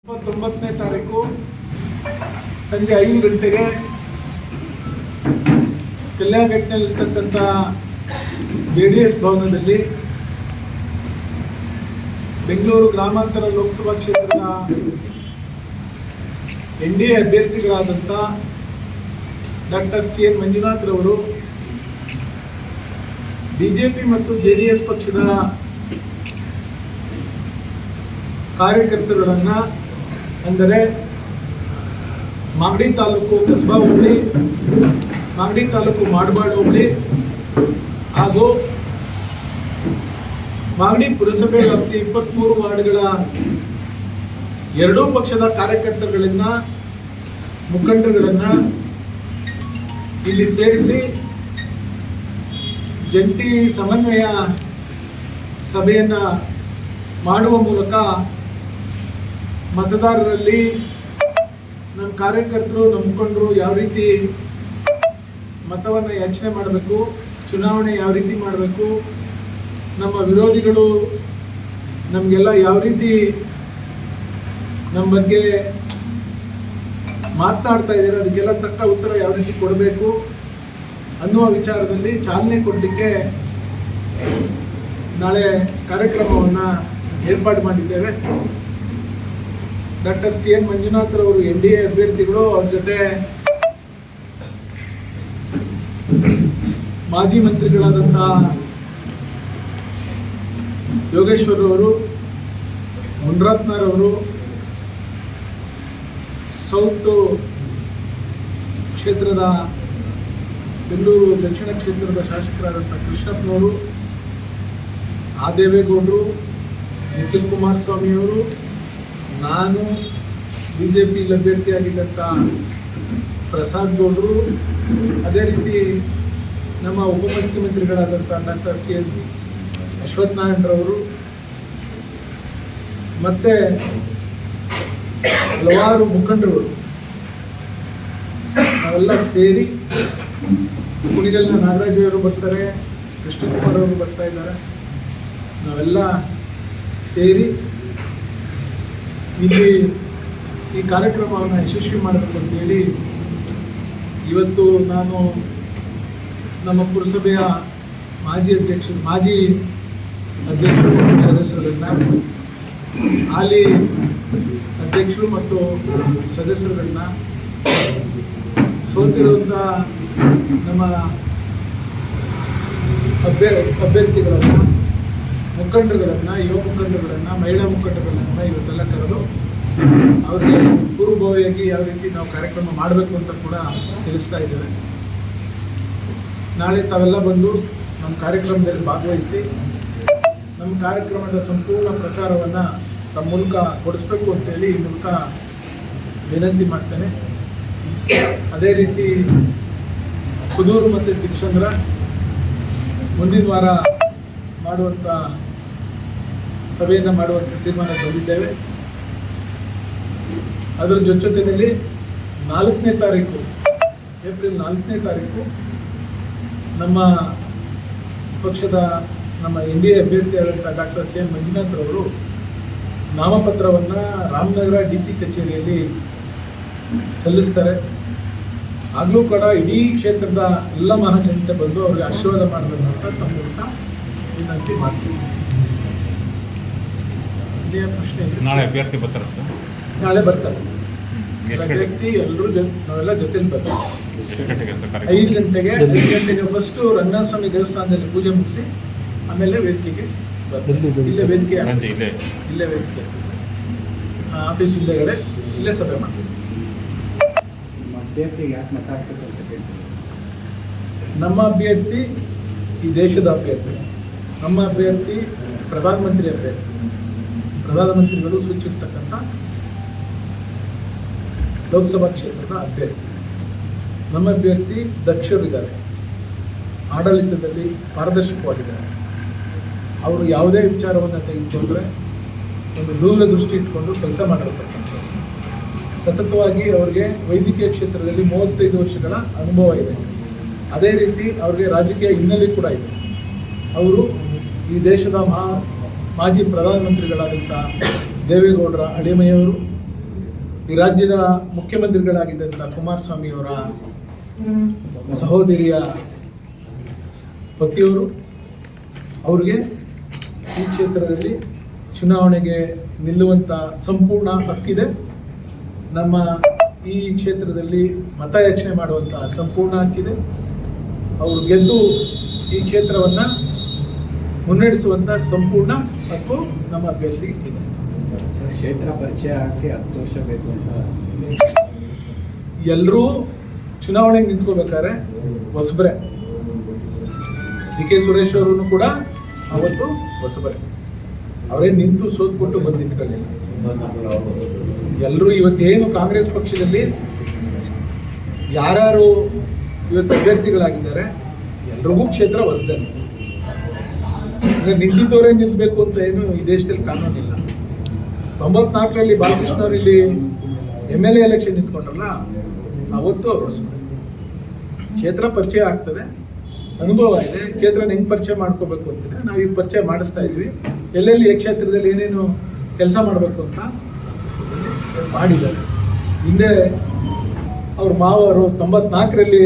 29ನೇ ತಾರೀಕು ಸಂಜೆ 5 ಗಂಟೆಗೆ ಕಲ್ಯಾಣಘಟ್ಟನಲ್ಲಿರ್ತಕ್ಕಂಥ JDS ಭವನದಲ್ಲಿ ಬೆಂಗಳೂರು ಗ್ರಾಮಾಂತರ ಲೋಕಸಭಾ ಕ್ಷೇತ್ರದ NDA ಅಭ್ಯರ್ಥಿಗಳಾದಂಥ ಡಾಕ್ಟರ್ CN ಮಂಜುನಾಥ್ ರವರು BJP ಮತ್ತು JDS ಪಕ್ಷದ ಕಾರ್ಯಕರ್ತರುಗಳನ್ನು ಅಂದರೆ ಮಾಗಡಿ ತಾಲೂಕು ಕಸಬಾ ಹೋಬಳಿ, ಮಾಗಡಿ ತಾಲೂಕು ಮಾಡಬಾಳು ಹೋಬಳಿ ಹಾಗೂ ಮಾಗಡಿ ಪುರಸಭೆ ವ್ಯಾಪ್ತಿ 23 ವಾರ್ಡ್ಗಳ ಎರಡೂ ಪಕ್ಷದ ಕಾರ್ಯಕರ್ತರುಗಳನ್ನ ಮುಖಂಡರುಗಳನ್ನ ಇಲ್ಲಿ ಸೇರಿಸಿ ಜಂಟಿ ಸಮನ್ವಯ ಸಭೆಯನ್ನ ಮಾಡುವ ಮೂಲಕ ಮತದಾರರಲ್ಲಿ ನಮ್ಮ ಕಾರ್ಯಕರ್ತರು, ನಮ್ಮ ಮುಖಂಡರು ಯಾವ ರೀತಿ ಮತವನ್ನು ಯಾಚನೆ ಮಾಡಬೇಕು, ಚುನಾವಣೆ ಯಾವ ರೀತಿ ಮಾಡಬೇಕು, ನಮ್ಮ ವಿರೋಧಿಗಳು ನಮಗೆಲ್ಲ ಯಾವ ರೀತಿ ನಮ್ಮ ಬಗ್ಗೆ ಮಾತನಾಡ್ತಾ ಇದ್ದಾರೆ, ಅದಕ್ಕೆಲ್ಲ ತಕ್ಕ ಉತ್ತರ ಯಾವ ರೀತಿ ಕೊಡಬೇಕು ಅನ್ನುವ ವಿಚಾರದಲ್ಲಿ ಚಾಲನೆ ಕೊಡಲಿಕ್ಕೆ ನಾಳೆ ಕಾರ್ಯಕ್ರಮವನ್ನು ಏರ್ಪಾಡು ಮಾಡಿದ್ದೇವೆ. ಡಾಕ್ಟರ್ CN ಮಂಜುನಾಥ್ ರವರು NDA ಅಭ್ಯರ್ಥಿಗಳು, ಅವ್ರ ಜೊತೆ ಮಾಜಿ ಮಂತ್ರಿಗಳಾದಂಥ ಯೋಗೇಶ್ವರ್ ಅವರು, ಮುನ್ರತ್ನರವರು, ಸೌತ್ ಕ್ಷೇತ್ರದ ಬೆಂಗಳೂರು ದಕ್ಷಿಣ ಕ್ಷೇತ್ರದ ಶಾಸಕರಾದಂಥ ಕೃಷ್ಣಪ್ಪನವರು, ದೇವೇಗೌಡರು, ನಿಖಿಲ್ ಕುಮಾರಸ್ವಾಮಿಯವರು, ನಾನು, BJP ಅಭ್ಯರ್ಥಿಯಾಗಿದ್ದಂಥ ಪ್ರಸಾದ್ ಗೌಡರು, ಅದೇ ರೀತಿ ನಮ್ಮ ಉಪಮುಖ್ಯಮಂತ್ರಿಗಳಾದಂಥ ಡಾಕ್ಟರ್ CN ಅಶ್ವತ್ಥನಾರಾಯಣರವರು ಮತ್ತು ಹಲವಾರು ಮುಖಂಡರುಗಳು ನಾವೆಲ್ಲ ಸೇರಿ, ಕುಣಿಗಲ್ನ ನಾಗರಾಜ್ ಅವರು ಬರ್ತಾರೆ, ಕೃಷ್ಣಕುಮಾರ್ ಅವರು ಬರ್ತಾ ಇದ್ದಾರೆ, ನಾವೆಲ್ಲ ಸೇರಿ ಇಲ್ಲಿ ಈ ಕಾರ್ಯಕ್ರಮವನ್ನು ಯಶಸ್ವಿ ಮಾಡಬೇಕು ಅಂತೇಳಿ ಇವತ್ತು ನಾನು ನಮ್ಮ ಪುರಸಭೆಯ ಮಾಜಿ ಅಧ್ಯಕ್ಷರು ಮತ್ತು ಸದಸ್ಯರನ್ನು, ಹಾಲಿ ಅಧ್ಯಕ್ಷರು ಮತ್ತು ಸದಸ್ಯರನ್ನು, ಸೋತಿರುವಂಥ ನಮ್ಮ ಅಭ್ಯರ್ಥಿಗಳನ್ನು, ಮುಖಂಡರುಗಳನ್ನು, ಯುವ ಮುಖಂಡರುಗಳನ್ನು, ಮಹಿಳಾ ಮುಖಂಡರುಗಳನ್ನು ಇವತ್ತೆಲ್ಲ ಕರೆದು ಅವರಿಗೆ ಪೂರ್ವಭಾವಿಯಾಗಿ ಯಾವ ರೀತಿ ನಾವು ಕಾರ್ಯಕ್ರಮ ಮಾಡಬೇಕು ಅಂತ ಕೂಡ ತಿಳಿಸ್ತಾ ಇದ್ದೇವೆ. ನಾಳೆ ತಾವೆಲ್ಲ ಬಂದು ನಮ್ಮ ಕಾರ್ಯಕ್ರಮದಲ್ಲಿ ಭಾಗವಹಿಸಿ ನಮ್ಮ ಕಾರ್ಯಕ್ರಮದ ಸಂಪೂರ್ಣ ಪ್ರಚಾರವನ್ನು ತಮ್ಮ ಮೂಲಕ ಕೊಡಿಸ್ಬೇಕು ಅಂತೇಳಿ ಈ ಮೂಲಕ ವಿನಂತಿ ಮಾಡ್ತೇನೆ. ಅದೇ ರೀತಿ ಕುದೂರು ಮತ್ತು ತಿಪ್ಸಂದ್ರ ಮುಂದಿನ ವಾರ ಮಾಡುವಂಥ ಸಭೆಯನ್ನು ಮಾಡುವಂಥ ತೀರ್ಮಾನ ತಂದಿದ್ದೇವೆ. ಅದರ ಜೊತೆಯಲ್ಲಿ 4ನೇ ತಾರೀಕು, ಏಪ್ರಿಲ್ 4ನೇ ತಾರೀಕು ನಮ್ಮ ಪಕ್ಷದ ನಮ್ಮ NDA ಅಭ್ಯರ್ಥಿಯಾದಂಥ ಡಾಕ್ಟರ್ CN ಮಂಜುನಾಥ್ ರವರು ನಾಮಪತ್ರವನ್ನು ರಾಮನಗರ DC ಕಚೇರಿಯಲ್ಲಿ ಸಲ್ಲಿಸ್ತಾರೆ. ಆಗಲೂ ಕೂಡ ಇಡೀ ಕ್ಷೇತ್ರದ ಎಲ್ಲ ಮಹಾಜನತೆ ಬಂದು ಅವರಿಗೆ ಆಶೀರ್ವಾದ ಮಾಡಬೇಕು ಅಂತ ತಮ್ಮ ಮೂಲಕ ವಿನಂತಿ ಮಾಡ್ತೀವಿ. ಪ್ರಶ್ನೆ ನಾಳೆ ಅಭ್ಯರ್ಥಿ ಬರ್ತಾರೆ ಸರ್? ನಾಳೆ ಬರ್ತಾರೆ ಅಭ್ಯರ್ಥಿ, ಎಲ್ಲರೂ ನಾವೆಲ್ಲ ಜೊತೆಲಿ ಬರ್ತಾರೆ. 5 ಗಂಟೆಗೆ ಫಸ್ಟು ರಂಗನಾಥ ಸ್ವಾಮಿ ದೇವಸ್ಥಾನದಲ್ಲಿ ಪೂಜೆ ಮುಗಿಸಿ ಆಮೇಲೆ ವೇದಿಕೆಗೆ ಇಲ್ಲೇ ವೇದಿಕೆ, ಇಲ್ಲೇ ವೇದಿಕೆ ಆಫೀಸ್ ಹಿಂದೆಗಡೆ ಇಲ್ಲೇ ಸಭೆ ಮಾಡ್ತೀವಿ. ನಮ್ಮ ಅಭ್ಯರ್ಥಿ ಈ ದೇಶದ ಅಭ್ಯರ್ಥಿ, ನಮ್ಮ ಅಭ್ಯರ್ಥಿ ಪ್ರಧಾನಮಂತ್ರಿ ಅಭ್ಯರ್ಥಿ, ಪ್ರಧಾನಮಂತ್ರಿಗಳು ಸೂಚಿರ್ತಕ್ಕಂಥ ಲೋಕಸಭಾ ಕ್ಷೇತ್ರದ ಅಭ್ಯರ್ಥಿ. ನಮ್ಮ ಅಭ್ಯರ್ಥಿ ದಕ್ಷರಿದ್ದಾರೆ, ಆಡಳಿತದಲ್ಲಿ ಪಾರದರ್ಶಕವಾಗಿದ್ದಾರೆ. ಅವರು ಯಾವುದೇ ವಿಚಾರವನ್ನು ತೆಗೆದುಕೊಂಡ್ರೆ ಒಂದು ದೂರದೃಷ್ಟಿ ಇಟ್ಕೊಂಡು ಕೆಲಸ ಮಾಡಿರ್ತಕ್ಕಂಥ, ಸತತವಾಗಿ ಅವರಿಗೆ ವೈದ್ಯಕೀಯ ಕ್ಷೇತ್ರದಲ್ಲಿ 35 ವರ್ಷಗಳ ಅನುಭವ ಇದೆ. ಅದೇ ರೀತಿ ಅವರಿಗೆ ರಾಜಕೀಯ ಹಿನ್ನೆಲೆ ಕೂಡ ಇದೆ. ಅವರು ಈ ದೇಶದ ಮಾಜಿ ಪ್ರಧಾನಮಂತ್ರಿಗಳಾದಂಥ ದೇವೇಗೌಡರ ಅಡಿಮೈಯವರು, ಈ ರಾಜ್ಯದ ಮುಖ್ಯಮಂತ್ರಿಗಳಾಗಿದ್ದಂಥ ಕುಮಾರಸ್ವಾಮಿ ಅವರ ಸಹೋದರಿಯ ಪತಿಯವರು, ಅವ್ರಿಗೆ ಈ ಕ್ಷೇತ್ರದಲ್ಲಿ ಚುನಾವಣೆಗೆ ನಿಲ್ಲುವಂಥ ಸಂಪೂರ್ಣ ಹಕ್ಕಿದೆ. ನಮ್ಮ ಈ ಕ್ಷೇತ್ರದಲ್ಲಿ ಮತಯಾಚನೆ ಮಾಡುವಂಥ ಸಂಪೂರ್ಣ ಹಕ್ಕಿದೆ. ಅವರು ಗೆದ್ದು ಈ ಕ್ಷೇತ್ರವನ್ನು ಮುನ್ನಡೆಸುವಂಥ ಸಂಪೂರ್ಣ ಹಕ್ಕು ನಮ್ಮ ಅಭ್ಯರ್ಥಿಗೆ ಇದೆ. ಕ್ಷೇತ್ರ ಪರಿಚಯ ಆಗಕ್ಕೆ 10 ವರ್ಷ ಬೇಕು ಅಂತ ಎಲ್ಲರೂ ಚುನಾವಣೆಗೆ ನಿಂತ್ಕೋಬೇಕಾದ್ರೆ ಹೊಸಬರೇ. ಡಿ.ಕೆ. ಸುರೇಶ್ ಅವರು ಕೂಡ ಅವತ್ತು ಹೊಸಬರೇ, ಅವರೇ ನಿಂತು ಸೋತ್ಕೊಟ್ಟು ಬಂದು ನಿಂತ್ಕೊಳ್ಳಿಲ್ಲ. ಎಲ್ಲರೂ ಇವತ್ತೇನು ಕಾಂಗ್ರೆಸ್ ಪಕ್ಷದಲ್ಲಿ ಯಾರ್ಯಾರು ಇವತ್ತು ಅಭ್ಯರ್ಥಿಗಳಾಗಿದ್ದಾರೆ ಎಲ್ರಿಗೂ ಕ್ಷೇತ್ರ ಹೊಸದೇ. ನಿಂತಿದ್ದವರೇ ನಿಲ್ಬೇಕು ಅಂತ ಏನು ಈ ದೇಶದಲ್ಲಿ ಕಾನೂನಿಲ್ಲ. 94ರಲ್ಲಿ ಬಾಲಕೃಷ್ಣ ಅವರು ಇಲ್ಲಿ MLA ಎಲೆಕ್ಷನ್ ನಿಂತ್ಕೊಂಡ್ರಲ್ಲ, ಅವತ್ತು ಅವರು ಹೊಸಬರೇ. ಕ್ಷೇತ್ರ ಪರಿಚಯ ಆಗ್ತದೆ, ಅನುಭವ ಇದೆ. ಕ್ಷೇತ್ರನ ಹೆಂಗೆ ಪರಿಚಯ ಮಾಡ್ಕೋಬೇಕು ಅಂತಿದ್ರೆ ನಾವು ಈಗ ಪರಿಚಯ ಮಾಡಿಸ್ತಾ ಇದ್ವಿ. ಎಲ್ಲೆಲ್ಲಿ ಈ ಕ್ಷೇತ್ರದಲ್ಲಿ ಏನೇನು ಕೆಲಸ ಮಾಡಬೇಕು ಅಂತ ಮಾಡಿದ್ದಾರೆ. ಹಿಂದೆ ಅವ್ರ ಮಾವರು 94ರಲ್ಲಿ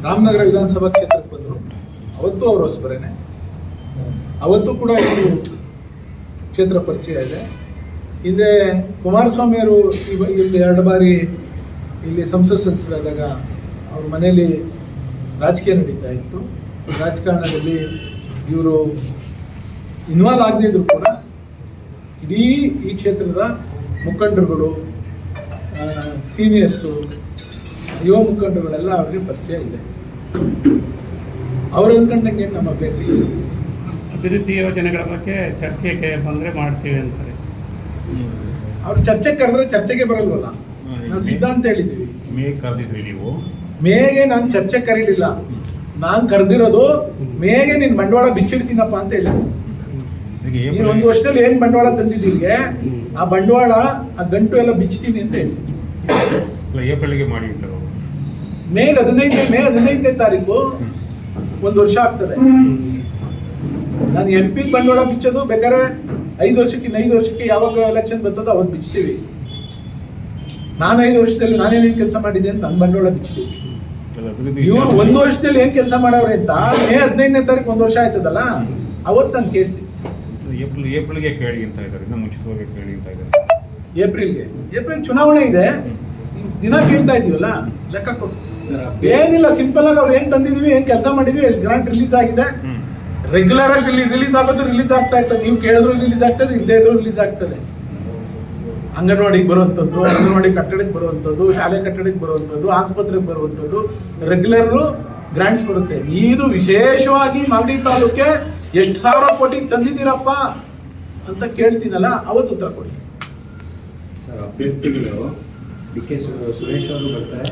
ರಾಮನಗರ ವಿಧಾನಸಭಾ ಕ್ಷೇತ್ರಕ್ಕೆ ಬಂದರು. ಅವತ್ತು ಅವ್ರು ಹೊಸಬರೇನೆ. ಅವತ್ತು ಕೂಡ ಇದು ಕ್ಷೇತ್ರ ಪರಿಚಯ ಇದೆ. ಹಿಂದೆ ಕುಮಾರಸ್ವಾಮಿ ಅವರು ಇಲ್ಲಿ 2 ಬಾರಿ ಇಲ್ಲಿ ಸಂಸತ್ ಸದಸ್ಯರಾದಾಗ ಅವ್ರ ಮನೆಯಲ್ಲಿ ರಾಜಕೀಯ ನಡೀತಾ ಇತ್ತು. ರಾಜಕಾರಣದಲ್ಲಿ ಇವರು ಇನ್ವಾಲ್ವ್ ಆಗದಿದ್ರು ಕೂಡ ಇಡೀ ಈ ಕ್ಷೇತ್ರದ ಮುಖಂಡರುಗಳು, ಸೀನಿಯರ್ಸು, ಯುವ ಮುಖಂಡರುಗಳೆಲ್ಲ ಅವ್ರಿಗೆ ಪರಿಚಯ ಇದೆ. ಅವ್ರು ಅಂದ್ಕೊಂಡಂಗೆ ನಮ್ಮ ಅಭ್ಯರ್ಥಿ ಅಭಿವೃದ್ಧಿ ಯೋಜನೆಗಳ ಬಗ್ಗೆ ಚರ್ಚೆಗೆ ಬಂದರೆ ಮಾಡ್ತೀವಿ ಅಂತಾರೆ. ಅವ್ರು ಚರ್ಚೆಗೆ ಕರೆದ್ರೆ ಚರ್ಚೆಗೆ ಬರಲ್ವಲ್ಲ. ನಾವು ಸಿದ್ಧಾಂತ ಹೇಳಿದ್ದೀವಿ. ಮೇಗೆ ನಾನು ಚರ್ಚೆ ಕರೀಲಿಲ್ಲ. ನಾನು ಕರೆದಿರೋದು ಮೇಗೆ ನಿನ್ ಬಂಡವಾಳ ಬಿಚ್ಚಿಡ್ತೀನಪ್ಪ ಅಂತ ಹೇಳಿದ್ರು. ನೀನು 1 ವರ್ಷದಲ್ಲಿ ಏನ್ ಬಂಡವಾಳ ತಂದಿದ್ದೀರಿಗೆ ಆ ಬಂಡವಾಳ ಆ ಗಂಟು ಎಲ್ಲ ಬಿಚ್ತೀನಿ ಅಂತ ಹೇಳಿ ಮೇ 15ನೇ ತಾರೀಕು 1 ವರ್ಷ ಆಗ್ತದೆ. ನಾನು MP ಬಂಡವಾಳ ಬಿಚ್ಚೋದು ಬೇಕಾದ್ರೆ 5 ವರ್ಷಕ್ಕೆ 5 ವರ್ಷಕ್ಕೆ ಯಾವಾಗ ಎಲೆಕ್ಷನ್ ಬರ್ತದೋ ಅವಾಗ ಬಿಚ್ತೀವಿ. ನಾನು 5 ವರ್ಷದಲ್ಲಿ ನಾನೇನೇನು ಕೆಲಸ ಮಾಡಿದೆ ಅಂತ ನನ್ನ ಬಂಡವಾಳ ಬಿಚ್ಚಿದ್ದೀವಿ. ಇವ್ರು 1 ವರ್ಷದಲ್ಲಿ ಏನ್ ಕೆಲಸ ಮಾಡವ್ರೆ ಅಂತ ಮೇ 15ನೇ ತಾರೀಕು 1 ವರ್ಷ ಆಯ್ತದಲ್ಲ, ಅವತ್ತು ನಾನು ಕೇಳ್ತೀನಿ. ಏಪ್ರಿಲ್ಗೆ ಕೇಳಿ ಅಂತ ಇದ್ದಾರೆ, ಮುಂಚಿತವಾಗಿ ಕೇಳಿ ಅಂತ ಇದ್ದಾರೆ. ಏಪ್ರಿಲ್ ಚುನಾವಣೆ ಇದೆ, ದಿನ ಕೇಳ್ತಾ ಇದೀವಲ್ಲ, ಲೆಕ್ಕ ಕೊಟ್ಟು ಏನಿಲ್ಲ. ಸಿಂಪಲ್ ಆಗಿ ಅವ್ರು ಏನ್ ತಂದಿದೀವಿ, ಏನ್ ಕೆಲಸ ಮಾಡಿದೀವಿ, ಗ್ರಾಂಟ್ ರಿಲೀಸ್ ಆಗಿದೆ. ರೆಗ್ಯುಲರ್ ಆಗಿ ರಿಲೀಸ್ ಆಗೋದು ರಿಲೀಸ್ ಆಗ್ತಾ ಇರ್ತದೆ. ನೀವು ಕೇಳಿದ್ರು ರಿಲೀಸ್ ಆಗ್ತದೆ, ಇಲ್ಲದೇ ಇದ್ರು ರಿಲೀಸ್ ಆಗ್ತದೆ. ಅಂಗನವಾಡಿಗೆ ಬರುವಂಥದ್ದು, ಅಂಗನವಾಡಿ ಕಟ್ಟಡಕ್ಕೆ ಬರುವಂಥದ್ದು, ಶಾಲೆ ಕಟ್ಟಡಕ್ಕೆ ಬರುವಂಥದ್ದು, ಆಸ್ಪತ್ರೆಗೆ ಬರುವಂಥದ್ದು, ರೆಗ್ಯುಲರ್ ಗ್ರಾಂಟ್ಸ್ ಬರುತ್ತೆ. ಇದು ವಿಶೇಷವಾಗಿ ಮಾಗಡಿ ತಾಲೂಕೆ ಎಷ್ಟು ಸಾವಿರ ಕೋಟಿ ತಂದಿದ್ದೀರಪ್ಪ ಅಂತ ಕೇಳ್ತೀನಲ್ಲ, ಅವತ್ತು ಉತ್ತರ ಕೊಡಿ. ಸರ್, ಅಭ್ಯರ್ಥಿಗಳು ಡಿ.ಕೆ. ಸುರೇಶ್ ಅವರು ಬರ್ತಾರೆ,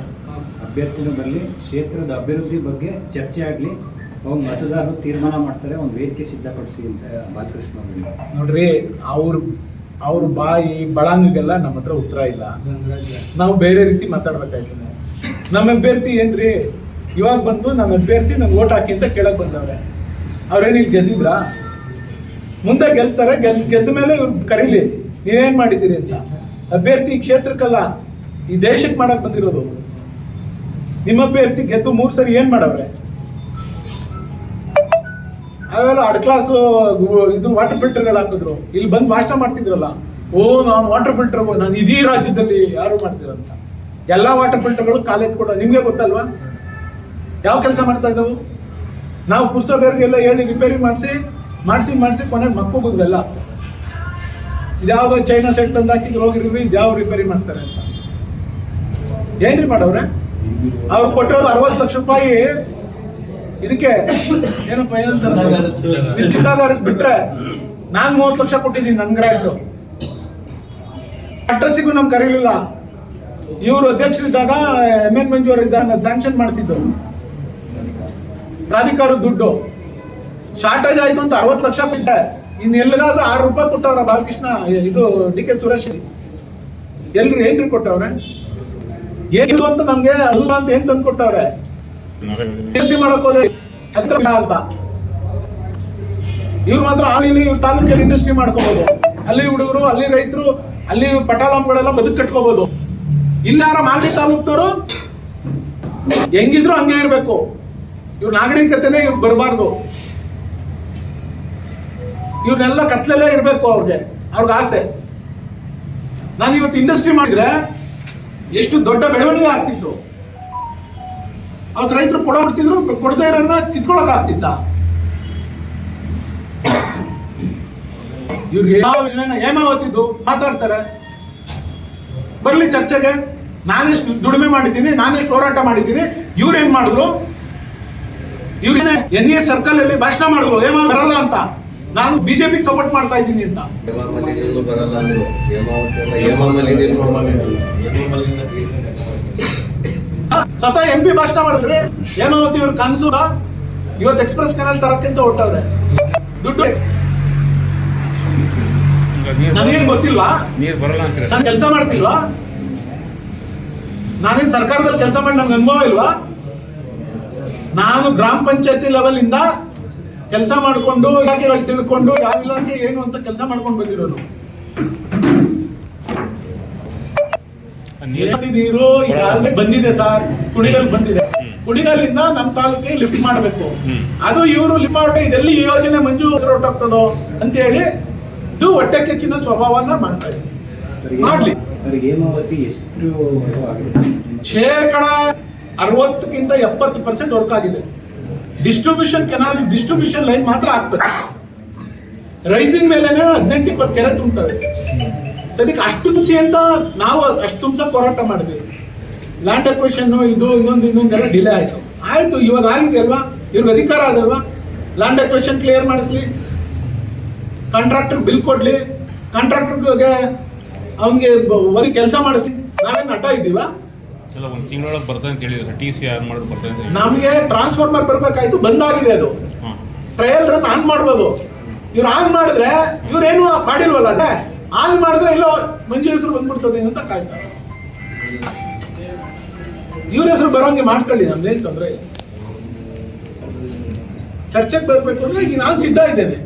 ಅಭ್ಯರ್ಥಿಗಳು ಬರಲಿ, ಕ್ಷೇತ್ರದ ಅಭಿವೃದ್ಧಿ ಬಗ್ಗೆ ಚರ್ಚೆ ಆಗಲಿ, ಅವಾಗ ಮತದಾರರು ತೀರ್ಮಾನ ಮಾಡ್ತಾರೆ, ಒಂದು ವೇದಿಕೆ ಸಿದ್ಧಪಡಿಸಿ ಅಂತ ಬಾಲಕೃಷ್ಣ ಅವರು. ನೋಡ್ರಿ, ಅವ್ರ ಬಾಯಿ ಬಳಂಗಿಗೆಲ್ಲ ನಮ್ಮ ಹತ್ರ ಉತ್ತರ ಇಲ್ಲ. ನಾವು ಬೇರೆ ರೀತಿ ಮಾತಾಡ್ಬೇಕಾಯ್ತದೆ. ನಮ್ಮ ಅಭ್ಯರ್ಥಿ ಏನ್ರಿ ಇವಾಗ ಬಂದು ನನ್ನ ಅಭ್ಯರ್ಥಿ ನಂಗೆ ಓಟ್ ಹಾಕಿ ಅಂತ ಕೇಳಕ್ ಬಂದವ್ರೆ. ಅವ್ರೇನು ಇಲ್ಲಿ ಗೆದ್ದಿದ್ರಾ? ಮುಂದೆ ಗೆಲ್ತಾರೆ. ಗೆದ್ದ ಮೇಲೆ ಇವ್ರು ಕರೀಲಿ, ನೀವೇನ್ ಮಾಡಿದ್ದೀರಿ ಅಂತ. ಅಭ್ಯರ್ಥಿ ಕ್ಷೇತ್ರಕ್ಕಲ್ಲ, ಈ ದೇಶಕ್ಕೆ ಮಾಡಕ್ ಬಂದಿರೋದು. ನಿಮ್ಮ ಅಭ್ಯರ್ಥಿ ಗೆದ್ದು 3 ಸರಿ ಏನ್ ಮಾಡವ್ರೆ? ಅವೆಲ್ಲ ಅಡ್ಕ್ಲಾಸು ಇದು ವಾಟರ್ ಫಿಲ್ಟರ್ಗಳು ಹಾಕಿದ್ರು. ಇಲ್ಲಿ ಬಂದು ಭಾಷಣ ಮಾಡ್ತಿದ್ರಲ್ಲ, ನಾನು ವಾಟರ್ ಫಿಲ್ಟರ್, ನಾನು ಇಡೀ ರಾಜ್ಯದಲ್ಲಿ ಯಾರು ಮಾಡ್ತಿರಂತ. ಎಲ್ಲ ವಾಟರ್ ಫಿಲ್ಟರ್ಗಳು ಕಾಲೇಜ್ ಕೊಡೋ ನಿಮ್ಗೆ ಗೊತ್ತಲ್ವಾ ಯಾವ ಕೆಲಸ ಮಾಡ್ತಾ ಇದ್ದವು? ನಾವು ಪುರುಷಬೇರಿಗೆಲ್ಲ ಹೇಳಿ ರಿಪೇರಿ ಮಾಡಿಸಿ ಕೊನೆಗೆ ಮಕ್ಕೋಗಿದ್ವೆಲ್ಲ. ಇದ್ಯಾವುದೋ ಚೈನಾ ಸೆಟ್ ತಂದು ಹಾಕಿದ್ರು, ಹೋಗಿರ್ವಿ, ಇದ್ಯಾವ ರಿಪೇರಿ ಮಾಡ್ತಾರೆ ಅಂತ. ಏನ್ರಿ ಮಾಡವ್ರೆ? ಅವ್ರು ಕೊಟ್ಟಿರೋದು 60 ಲಕ್ಷ ರೂಪಾಯಿ ಇದಕ್ಕೆ ಏನಪ್ಪ ನಿಶ್ಚಿತಾಗಾರಕ್ಕೆ ಬಿಟ್ರೆ, ನಾನ್ 30 ಲಕ್ಷ ಕೊಟ್ಟಿದ್ದೀನಿ ನನ್ ಗ್ರಾಂಟ್. ಅಡ್ರೆಸ್ಸಿಗೂ ನಮ್ಗೆ ಕರೀಲಿಲ್ಲ. ಇವರು ಅಧ್ಯಕ್ಷರಿದ್ದಾಗ MN ಮಂಜು ಅವರು ಇದ್ದಾಗ ಸ್ಯಾಂಕ್ಷನ್ ಮಾಡಿಸಿದ್ದು ಪ್ರಾಧಿಕಾರ ದುಡ್ಡು ಶಾರ್ಟೇಜ್ ಆಯ್ತು ಅಂತ 60 ಲಕ್ಷ ಬಿಟ್ಟೆ. ಇನ್ನು ಎಲ್ಲಿಗಾದ್ರೂ 6 ರೂಪಾಯಿ ಕೊಟ್ಟವ್ರ ಬಾಲಕೃಷ್ಣ, ಇದು ಡಿ.ಕೆ. ಸುರೇಶ್ ಎಲ್ರು ಏನ್ರಿ ಕೊಟ್ಟವ್ರೆ? ಏನು ಅಂತ ನಮ್ಗೆ ಅಲ್ಲ ಅಂತ ಏನ್ ತಂದು ಕೊಟ್ಟವ್ರೆ? ಇಂಡಸ್ಟ್ರಿ ಮಾಡಕ್ ಹೋದ್ರೆ ಹತ್ರ ಅಂತ ಇವ್ರು ಮಾತ್ರ ಇವ್ರ ತಾಲೂಕಲ್ಲಿ ಇಂಡಸ್ಟ್ರಿ ಮಾಡ್ಕೋಬಹುದು. ಅಲ್ಲಿ ಹುಡುಗರು, ಅಲ್ಲಿ ರೈತರು ಅಲ್ಲಿ ಪಟಾಲಂಗಳೆಲ್ಲ ಬದುಕು ಕಟ್ಕೋಬಹುದು. ಇಲ್ಲಾರ ಮಾಗಡಿ ತಾಲೂಕ್ನವರು ಹೆಂಗಿದ್ರು ಹಂಗೆ ಇರ್ಬೇಕು. ಇವ್ರ ನಾಗರಿಕತೆನೇ ಇವ್ರು ಬರಬಾರ್ದು. ಇವ್ರನ್ನೆಲ್ಲ ಕತ್ಲೆಲ್ಲೇ ಇರ್ಬೇಕು. ಅವ್ರಿಗೆ ಆಸೆ. ನಾನು ಇವತ್ತು ಇಂಡಸ್ಟ್ರಿ ಮಾಡಿದ್ರೆ ಎಷ್ಟು ದೊಡ್ಡ ಬೆಳವಣಿಗೆ ಆಗ್ತಿತ್ತು. ಅವತ್ತು ರೈತರು ಕೊಡ್ತಿದ್ರು, ಕೊಡದೇ ಇರೋನ್ನ ಕಿತ್ಕೊಳಕ್ ಆಗ್ತಿತ್ತ? ಇವ್ರಿಗೆ ಯಾವ ವಿಷಯನ ಹೇಮಾವತಿದ್ದು ಮಾತಾಡ್ತಾರೆ. ಬರ್ಲಿ ಚರ್ಚೆಗೆ. ನಾನೆಷ್ಟು ದುಡಿಮೆ ಮಾಡಿದ್ದೀನಿ, ನಾನೆಷ್ಟು ಹೋರಾಟ ಮಾಡಿದ್ದೀನಿ. ಇವ್ರೇನ್ ಮಾಡಿದ್ರು? ಇವ್ರೇನೆ NA ಸರ್ಕಲ್ ಅಲ್ಲಿ ಭಾಷಣ ಮಾಡಿದ್ರು ಹೇಮ ಬರಲ್ಲ ಅಂತ. ನಾನು ಬಿಜೆಪಿಗೆ ಸಪೋರ್ಟ್ ಮಾಡ್ತಾ ಇದ್ದೀನಿ ಅಂತ. ಸ್ವತಃ MP ಭಾಷಣ ಮಾಡಿದ್ರೆ ಹೇಮಾವತಿ ಇವ್ರ ಕನಸು ಇವತ್ತು ಎಕ್ಸ್ಪ್ರೆಸ್ ಕೆನಲ್ ತರಕ್ಕಿಂತ ಹೊಟ್ಟವ್ರೆ. ದುಡ್ಡು ನನಗೇನು ಗೊತ್ತಿಲ್ವಾ? ನೀರು ಬರಲ್ಲ ಅಂತ ನಾನು ಕೆಲಸ ಮಾಡ್ತಿಲ್ವಾ? ನಾನೇನ್ ಸರ್ಕಾರದಲ್ಲಿ ಕೆಲಸ ಮಾಡಿ ನನ್ಗೆ ಅನುಭವ ಇಲ್ವಾ? ನಾನು ಗ್ರಾಮ ಪಂಚಾಯತಿ ಲೆವೆಲ್ ಇಂದ ಕೆಲಸ ಮಾಡಿಕೊಂಡು ಇಲಾಖೆಗಳು ತಿಳ್ಕೊಂಡು ಯಾವ ಇಲಾಖೆ ಏನು ಅಂತ ಕೆಲಸ ಮಾಡ್ಕೊಂಡು ಬಂದಿರೋನು. ನೀರು ಈಗಾಗಲೇ ಬಂದಿದೆ ಸರ್, ಕುಣಿಗಲ್ ಬಂದಿದೆ. ಕುಣಿಗಲ್ಲಿಂದ ನಮ್ಮ ತಾಲೂಕಿಗೆ ಲಿಫ್ಟ್ ಮಾಡಬೇಕು. ಅದು ಇವರು ಲಿಫ್ಟ್ ಮಾಡ್ಬೇಕು, ಇದೆಲ್ಲಿ ಯೋಜನೆ ಮಂಜು ಹೊರಟೋಗ್ತದೋ ಅಂತ ಹೇಳಿ ಇದು ಹೊಟ್ಟೆ ಕೆಚ್ಚಿನ ಸ್ವಭಾವನ ಮಾಡ್ತಾ ಇದ್ದೀವಿ. ಮಾಡ್ಲಿ. ಹೇಮಾವತಿ ಎಷ್ಟು ಶೇಕಡ 60ಕ್ಕಿಂತ 70% ವರ್ಕ್ ಆಗಿದೆ. ಡಿಸ್ಟ್ರಿಬ್ಯೂಷನ್ ಕೆನಾಲ್, ಡಿಸ್ಟ್ರಿಬ್ಯೂಷನ್ ಲೈನ್ ಮಾತ್ರ ಆಗ್ಬೇಕು. ರೈಸಿಂಗ್ ಮೇಲೆ 18-20 ಕೆರೆ ತುಂಬುತ್ತವೆ. ಸದ್ಯಕ್ಕೆ ಅಷ್ಟು ತುಂಬಿಸಿ ಅಂತ ನಾವು ಅಷ್ಟು ತುಂಬಿಸಕ್ಕೆ ಹೋರಾಟ ಮಾಡಿದ್ವಿ. ಲ್ಯಾಂಡ್ ಅಕ್ವಿಷನ್ ಇದು ಇನ್ನೊಂದೆಲ್ಲ ಡಿಲೇ ಆಯ್ತು. ಇವಾಗ ಆಗಿದೆ ಅಲ್ವಾ? ಇವ್ರಿಗೆ ಅಧಿಕಾರ ಅದಲ್ವಾ? ಲ್ಯಾಂಡ್ ಅಕ್ವಿಷನ್ ಕ್ಲಿಯರ್ ಮಾಡಿಸ್ಲಿ, ಕಾಂಟ್ರಾಕ್ಟರ್ ಬಿಲ್ ಕೊಡ್ಲಿ, ಕಾಂಟ್ರಾಕ್ಟರ್ಗೆ ಅವನಿಗೆ ವರಿ ಕೆಲಸ ಮಾಡಿಸ್ಲಿ. ನಾವೇನು ಅಡ್ಡ ಇದ್ದೀವಾ? ಎಲ್ಲ ಒಂದು ತಿಂಗಳೊಳಗೆ ಬರ್ತದೆ ಅಂತ ಹೇಳಿದ್ರು. TC ಯಾರು ಮಾಡೋದು ಬರ್ತದೆ ಅಂತ. ನಮಗೆ ಟ್ರಾನ್ಸ್ಫಾರ್ಮರ್ ಬರ್ಬೇಕಾಯ್ತು, ಬಂದಾಗಿದೆ. ಅದು ಟ್ರಯಲ್ ರನ್ ಆನ್ ಮಾಡ್ಬೋದು. ಇವ್ರು ಆನ್ ಮಾಡಿದ್ರೆ ಇವ್ರೇನು ಮಾಡಿಲ್ವಲ್ಲ, ಅದೇ ಆನ್ ಮಾಡಿದ್ರೆ ಎಲ್ಲೋ ಮಂಜು ಹೆಸರು ಬಂದ್ಬಿಡ್ತದೆ ಅಂತ ಕಾಯ್ತಾರೆ. ಇವ್ರ ಹೆಸರು ಬರೋಂಗೆ ಮಾಡ್ಕೊಳ್ಳಿ, ನಮ್ದೇನು ತೊಂದರೆ ಇಲ್ಲ. ಚರ್ಚೆಗೆ ಬರ್ಬೇಕು ಅಂದ್ರೆ ಈಗ ನಾನು ಸಿದ್ಧ ಇದ್ದೇನೆ.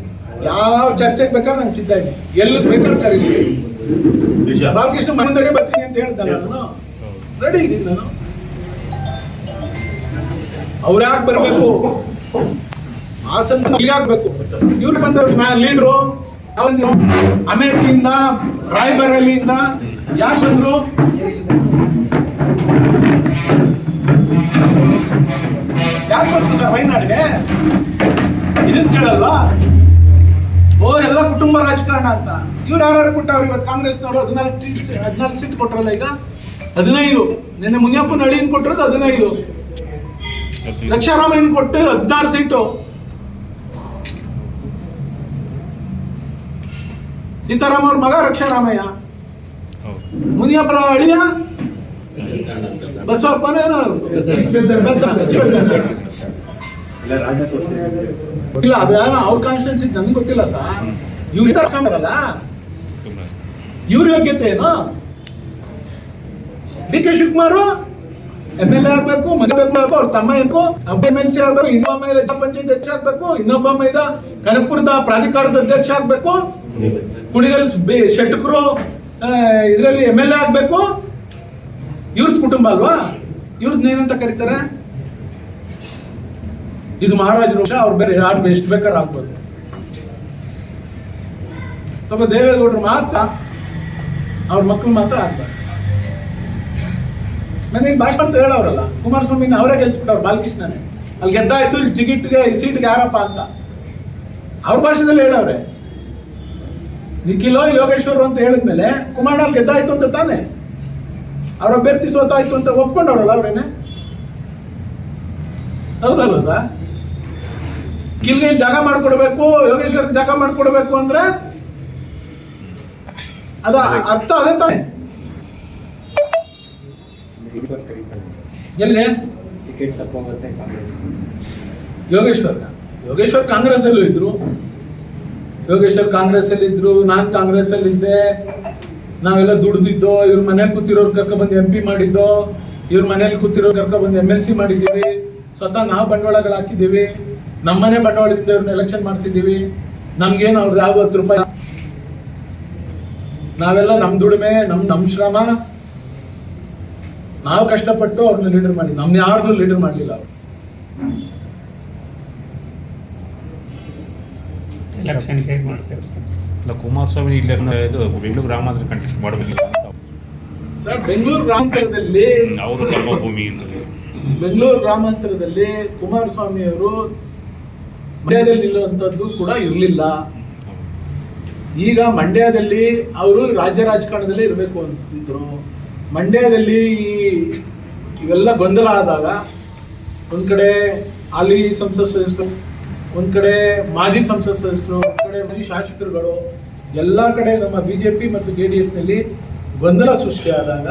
ಯಾವ ಚರ್ಚೆಗೆ ಬೇಕಾದ್ರೆ ನಾನು ಸಿದ್ಧ ಇದ್ದೀನಿ. ಎಲ್ಲಿ ಬೇಕಾದ್ರೆ ಕರೀತೀನಿ. ಬಾಲಕೃಷ್ಣ ಮನೆದಾಗೆ ಬರ್ತೀನಿ ಅಂತ ಹೇಳ್ತಾನೆ. ನಾನು ರೆಡಿ ಇದ್ದೀನಿ. ನಾನು ಅವ್ರು ಯಾಕೆ ಬರ್ಬೇಕು? ಹಾಸನ ಆಗ್ಬೇಕು. ಇವ್ರು ಬಂದವ್ರು ಲೀಡ್ರು ಅಮೇಠಿಯಿಂದ, ರಾಯ್ಬರೇಲಿಯಿಂದ ಯಾಕೆ ಬಂದ್ರು? ಯಾಕೆ ಬಂದ್ರು ಸರ್ ವಯನಾಡಿಗೆ? ಇದನ್ನ ಕೇಳಲ್ವಾ? ಎಲ್ಲ ಕುಟುಂಬ ರಾಜಕಾರಣ ಅಂತ. ಇವ್ರು ಯಾರು ಕೊಟ್ಟವ್ರು? ಇವತ್ತು ಕಾಂಗ್ರೆಸ್ನವರು 14 ಸೀಟ್ ಕೊಟ್ರಲ್ಲ. ಈಗ 15. ನಿನ್ನೆ ಮುನಿಯಪ್ಪನ ಅಳಿಯನ್ ಕೊಟ್ಟಿರೋದು 15. ರಕ್ಷಾರಾಮಯ್ಯನ್ ಕೊಟ್ಟು 16 ಸೀಟು. ಸೀತಾರಾಮ ಅವ್ರ ಮಗ ರಕ್ಷಾರಾಮಯ್ಯ, ಮುನಿಯಪ್ಪನ ಅಳಿಯ ಬಸವಪ್ಪನೇನೋ ಇಲ್ಲ. ಅದೇನೋ ಅವ್ರ ಕಾನ್ಸ್ಟಿಟ್ಯೂನ್ಸಿ ನನ್ಗೆ ಗೊತ್ತಿಲ್ಲ ಸರ್. ಇವ್ರು ಬರಲ್ಲ. ಇವ್ರ ಯೋಗ್ಯತೆ ಏನು? DK ಶಿವಕುಮಾರ್ MLA ಆಗ್ಬೇಕು, ಮನೆ ಬೇಕು, ಅವ್ರ ತಮ್ಮ ಬೇಕು, MLC ಆಗ್ಬೇಕು, ಇನ್ನೊಬ್ಬ ಜಿಲ್ಲಾ ಪಂಚಾಯತ್ ಅಧ್ಯಕ್ಷ ಆಗ್ಬೇಕು, ಇನ್ನೊಬ್ಬ ಕನಕಪುರದ ಪ್ರಾಧಿಕಾರದ ಅಧ್ಯಕ್ಷ ಆಗ್ಬೇಕು, ಕುಣಿಗಲ್ ಶೆಟ್ಕರು ಇದರಲ್ಲಿ MLA ಆಗ್ಬೇಕು. ಇವ್ರದ್ ಕುಟುಂಬ ಅಲ್ವಾ? ಇವ್ರದ್ ಏನಂತ ಕರೀತಾರೆ? ಇದು ಮಹಾರಾಜರ ವಂಶ. ಅವ್ರು ಬೇರೆ ಯಾರು ಎಷ್ಟು ಬೇಕಾದ್ರೂ ಆಗ್ಬೋದು. ಒಬ್ಬ ದೇವೇಗೌಡರು ಮಾತ್ರ, ಅವ್ರ ಮಕ್ಕಳು ಮಾತ್ರ ಆಗ್ಬಾರ್ದು. ನನಗೆ ಭಾಷಣ ಅಂತ ಹೇಳೋರಲ್ಲ. ಕುಮಾರಸ್ವಾಮಿನ ಅವರೇ ಗೆಲ್ಸ್ಬಿಟ್ಟವ್ರು. ಬಾಲಕೃಷ್ಣನೇ ಅಲ್ಲಿ ಗೆದ್ದಾಯ್ತು, ಟಿಕೆಟ್ಗೆ ಸೀಟ್ಗೆ ಯಾರಪ್ಪ ಅಂತ ಅವ್ರ ಭಾಷೆದಲ್ಲಿ ಹೇಳವ್ರೆ. ನಿಖಿಲೋ ಯೋಗೇಶ್ವರ್ ಅಂತ ಹೇಳಿದ್ಮೇಲೆ ಕುಮಾರ್ ಅಲ್ಲಿ ಗೆದ್ದಾಯ್ತು ಅಂತ ತಾನೆ ಅವ್ರ ಅಭ್ಯರ್ಥಿ ಸೋತಾಯ್ತು ಅಂತ ಒಪ್ಕೊಂಡವ್ರಲ್ಲ ಅವ್ರೇನೆ. ಹೌದಲ್ವ ಸರ್? ಕಿಲ್ಗೆ ಜಾಗ ಮಾಡ್ಕೊಡ್ಬೇಕು, ಯೋಗೇಶ್ವರ್ಗೆ ಜಾಗ ಮಾಡ್ಕೊಡ್ಬೇಕು ಅಂದ್ರೆ ಅದ ಅರ್ಥ ಅದೇ ತಾನೆ. ಎಲ್ಲಿ ಟಿಕೆಟ್ ತಪ್ಪೋಗುತ್ತೆ ಕಾಂಗ್ರೆಸ್. ಯೋಗೇಶ್ವರ್ ಕಾಂಗ್ರೆಸ್ ಅಲ್ಲೂ ಇದ್ರು. ಯೋಗೇಶ್ವರ್ ಕಾಂಗ್ರೆಸ್ ಅಲ್ಲಿ ಇದ್ರು, ನಾನ್ ಕಾಂಗ್ರೆಸ್ ಅಲ್ಲಿ ಇದ್ದೆ. ನಾವೆಲ್ಲ ದುಡ್ದಿದ್ದೋ, ಇವ್ರ ಮನೇಲಿ ಕೂತಿರೋರು ಕರ್ಕೊಬಂದು MP ಮಾಡಿದ್ದೋ, ಇವ್ರ ಮನೇಲಿ ಕೂತಿರೋರು ಕರ್ಕೊಬಂದು MLC ಮಾಡಿದ್ದೀವಿ. ಸ್ವತಃ ನಾವು ಬಂಡವಾಳಗಳು ಹಾಕಿದ್ದೀವಿ. ನಮ್ಮನೆ ಬಂಡವಾಳದಿಂದ ಇವ್ರನ್ನ ಎಲೆಕ್ಷನ್ ಮಾಡಿಸಿದ್ದೀವಿ. ನಮ್ಗೇನು ಅವ್ರದ್ದು ಯಾವ 10 ರೂಪಾಯಿ ನಾವೆಲ್ಲ ನಮ್ಮ ದುಡಿಮೆ, ನಮ್ಮ ಶ್ರಮ, ನಾವು ಕಷ್ಟಪಟ್ಟು ಅವ್ರನ್ನ ಲೀಡರ್ ಮಾಡಿ, ನಮ್ನ ಯಾರನ್ನೂ ಲೀಡರ್ ಮಾಡಲಿಲ್ಲ ಅವರು. ಎಲೆಕ್ಷನ್ ಹೇಗೆ ಮಾಡ್ತಾರೆ? ಇಲ್ಲ, ಕುಮಾರಸ್ವಾಮಿ ಇಲ್ಲಿ ಇದು ಬೆಂಗಳೂರು ಗ್ರಾಮಾಂತರ ಕಂಟೆಸ್ಟ್ ಮಾಡಬೇಕು ಅಂತ ಸರ್, ಬೆಂಗಳೂರು ಗ್ರಾಮಾಂತರದಲ್ಲಿ ಅವರು ಕರ್ಮಭೂಮಿ ಅಂತ. ಬೆಂಗಳೂರು ಗ್ರಾಮಾಂತರದಲ್ಲಿ ಕುಮಾರಸ್ವಾಮಿ ಅವರು ಮಂಡ್ಯದಲ್ಲಿ ನಿಲ್ಲುವಂಥದ್ದು ಕೂಡ ಇರಲಿಲ್ಲ. ಈಗ ಮಂಡ್ಯದಲ್ಲಿ ಅವರು ರಾಜ್ಯ ರಾಜಕಾರಣದಲ್ಲೇ ಇರಬೇಕು ಅಂತಿದ್ರು. ಮಂಡ್ಯದಲ್ಲಿ ಇವೆಲ್ಲ ಗೊಂದಲ ಆದಾಗ ಒಂದು ಕಡೆ ಹಾಲಿ ಸಂಸತ್ ಸದಸ್ಯರು, ಒಂದು ಕಡೆ ಮಾಜಿ ಸಂಸತ್ ಸದಸ್ಯರು, ಒಂದು ಕಡೆ ಮಾಜಿ ಶಾಸಕರುಗಳು, ಎಲ್ಲ ಕಡೆ ನಮ್ಮ BJP ಮತ್ತು JDSನಲ್ಲಿ ಗೊಂದಲ ಸೃಷ್ಟಿಯಾದಾಗ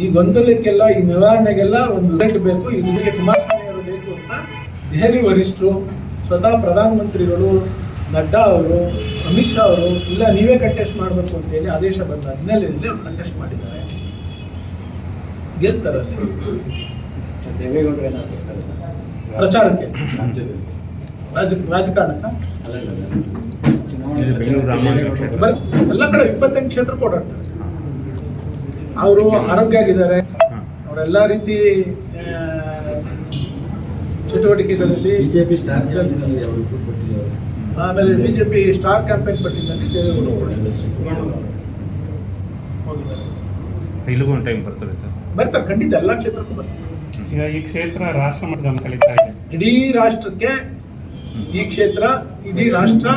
ಈ ಗೊಂದಲಕ್ಕೆಲ್ಲ, ಈ ನಿವಾರಣೆಗೆಲ್ಲ ಒಂದು ರಿಸಲ್ಟ್ ಬೇಕು. ಈ ರಿಸಲ್ಟ್ಗೆ ಕುಮಾರಸ್ವಾಮಿ ಅವರು ಬೇಕು ಅಂತ ದೆಹಲಿ ವರಿಷ್ಠರು, ಸ್ವತಃ ಪ್ರಧಾನಮಂತ್ರಿಗಳು, ನಡ್ಡಾ ಅವರು, ಅಮಿತ್ ಶಾ ಅವರು ಇಲ್ಲ ನೀವೇ ಕಂಟೆಸ್ಟ್ ಮಾಡಬೇಕು ಅಂತೇಳಿ ಆದೇಶ ಬಂದ ಹಿನ್ನೆಲೆಯಲ್ಲಿ ಅವ್ರು ಕಂಟೆಸ್ಟ್ ಮಾಡಿದ್ದಾರೆ. ಗೆಲ್ತಾರಲ್ಲಿ ದೇವೇಗೌಡರು ಏನಾದ್ರು ಪ್ರಚಾರಕ್ಕೆ, ರಾಜಕಾರಣಕ್ಕ ಬೆಂಗಳೂರು ಗ್ರಾಮಾಂತರ ಕ್ಷೇತ್ರ ಎಲ್ಲ ಕಡೆ 28 ಕ್ಷೇತ್ರ ಓಡಾಡ್ತಾರೆ. ಅವರು ಆರೋಗ್ಯ ಆಗಿದ್ದಾರೆ. ಅವರೆಲ್ಲ ರೀತಿ ಚಟುವಟಿಕೆಗಳಲ್ಲಿ ಬಿಜೆಪಿ ಸ್ಟಾರ್ ಆಮೇಲೆ BJP ಸ್ಟಾರ್ ಕ್ಯಾಂಪೇನ್ ಪಟ್ಟಿದ್ದಲ್ಲಿ ದೇವೇಗೌಡರು ಹೋಗಿದ್ದಾರೆ. ಇಲ್ಲಿಗೂ ಒಂದು ಟೈಮ್ ಬರ್ತದೆ ಸರ್. ಬರ್ತಾರೆ, ಖಂಡಿತ ಎಲ್ಲ ಕ್ಷೇತ್ರಕ್ಕೂ ಬರ್ತಾರೆ. ಈಗ ಈ ಕ್ಷೇತ್ರ ರಾಷ್ಟ್ರ ಮಟ್ಟದಲ್ಲಿ ಕಳೀತಾ ಇದೆ. ಇಡೀ ರಾಷ್ಟ್ರಕ್ಕೆ ಈ ಕ್ಷೇತ್ರ, ಇಡೀ ರಾಷ್ಟ್ರ